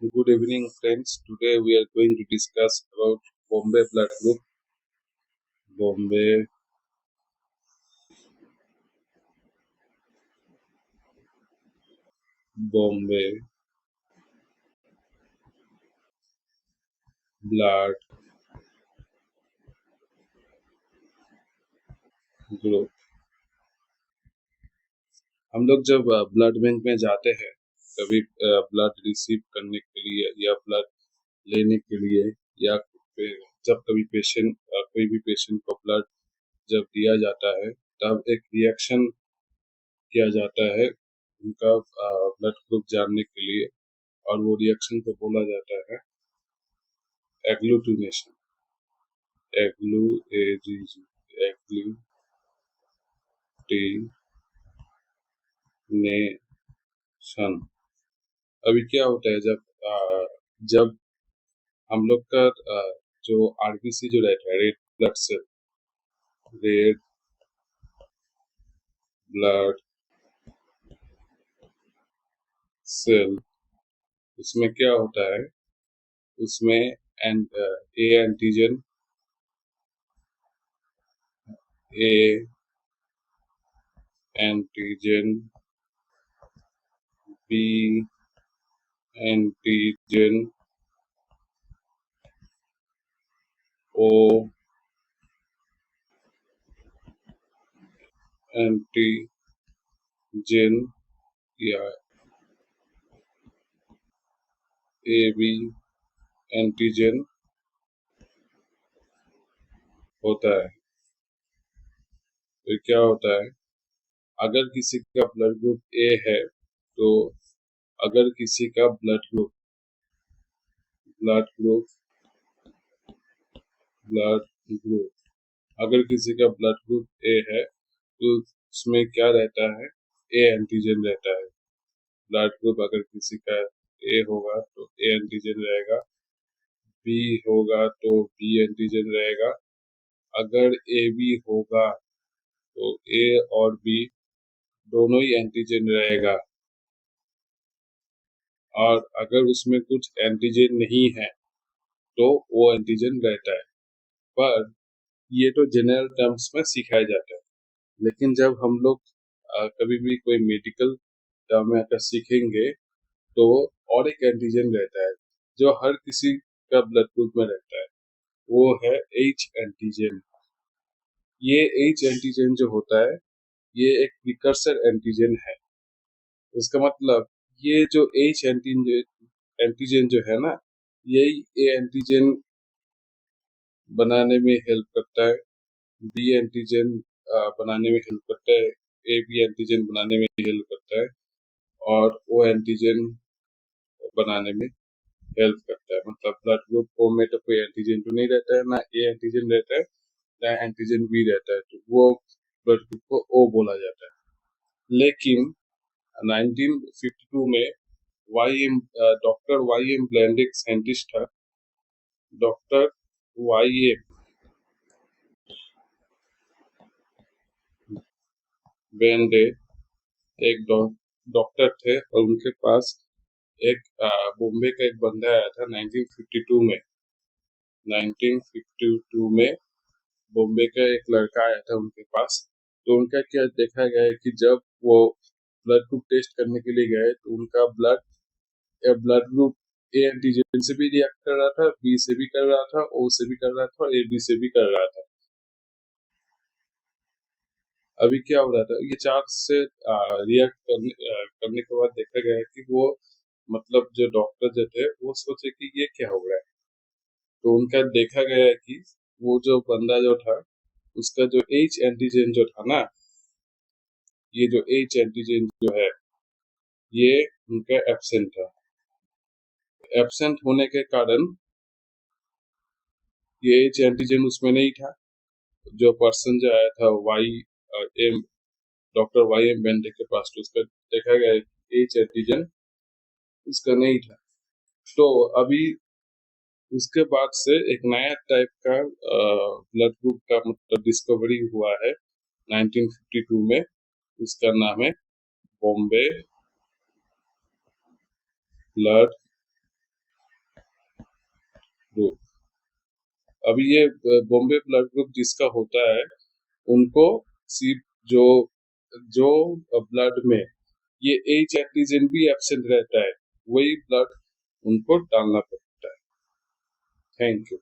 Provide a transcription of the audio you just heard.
Good evening, friends. Today we are going to discuss about Bombay blood group. Bombay, Bombay blood group. हम लोग जब blood bank में जाते हैं, कभी ब्लड रिसीव करने के लिए या ब्लड लेने के लिए, या जब कभी कोई भी पेशेंट को ब्लड जब दिया जाता है, तब एक रिएक्शन किया जाता है उनका ब्लड ग्रुप जानने के लिए, और वो रिएक्शन को बोला जाता है एग्लूटिनेशन। एग्लूटिनेशन। अभी क्या होता है जब हम लोग का जो आरबीसी जो रहता है, रेड ब्लड सेल, उसमें क्या होता है, उसमें A antigen, A antigen, B antigen, O antigen, या ए बी एंटीजन होता है। तो क्या होता है, अगर किसी का ब्लड ग्रुप ए है, तो अगर किसी का ब्लड ग्रुप ब्लड ग्रुप अगर किसी का ब्लड ग्रुप ए है, तो उसमें क्या रहता है, ए एंटीजन रहता है। ब्लड ग्रुप अगर किसी का ए होगा तो ए एंटीजन रहेगा, बी होगा तो बी एंटीजन रहेगा। अगर ए बी होगा तो ए और बी दोनों ही एंटीजन रहेगा, और अगर उसमें कुछ एंटीजन नहीं है तो वो एंटीजन रहता है। पर ये तो जनरल टर्म्स में सिखाया जाता है, लेकिन जब हम लोग कभी भी कोई मेडिकल टर्म में अगर सीखेंगे, तो और एक एंटीजन रहता है जो हर किसी का ब्लड ग्रुप में रहता है, वो है एच एंटीजन। ये एच एंटीजन जो होता है, ये एक प्रिकर्सर एंटीजन है। उसका मतलब ये जो एच एंटीजन जो है ना, यही ए एंटीजन बनाने में हेल्प करता है, बी एंटीजन बनाने में हेल्प करता है, ए बी एंटीजन बनाने में हेल्प करता है, और ओ एंटीजन बनाने में हेल्प करता है। मतलब ब्लड ग्रुप ओ में तो कोई एंटीजन तो नहीं रहता है, ना ए एंटीजन रहता है, ना एंटीजन बी रहता है, तो वो ब्लड ग्रुप को ओ बोला जाता है। लेकिन 1952 में Y M doctor Y M Bland एक साइंटिस्ट था। डॉक्टर वाई एम ब्लैंड एक डॉक्टर थे, और उनके पास एक बॉम्बे का एक बंदा आया था 1952 में। 1952 में बॉम्बे का एक लड़का आया था उनके पास। तो उनका क्या देखा गया है कि जब वो ब्लड ग्रुप टेस्ट करने के लिए गए, तो उनका ब्लड ग्रुप ए एंटीजन से भी रिएक्ट कर रहा था, बी से भी कर रहा था, ओ से भी कर रहा था, और ए बी से भी कर रहा था। अभी क्या हो रहा था, ये चार से रिएक्ट करने के बाद देखा गया है कि वो, मतलब जो डॉक्टर जो थे, वो सोचे कि ये क्या हो रहा है। तो उनका देखा गया है कि वो जो बंदा जो था, उसका जो एच एंटीजन जो था ना, ये जो एच एंटीजन जो है, ये उनका एब्सेंट था। एब्सेंट होने के कारण ये एच एंटीजन उसमें नहीं था। जो पर्सन जो आया था Y M doctor Y M बेंडे के पास, तो उसका देखा गया एच एंटीजन उसका नहीं था। तो अभी उसके बाद से एक नया टाइप का ब्लड ग्रुप का मतलब डिस्कवरी हुआ है 1952 में। उसका नाम है बॉम्बे ब्लड अभी ये बॉम्बे ब्लड ग्रुप जिसका होता है उनको सिर्फ जो जो ब्लड में ये एच एंटीजन भी एब्सेंट रहता है, वही ब्लड उनको डालना पड़ता है। Thank you.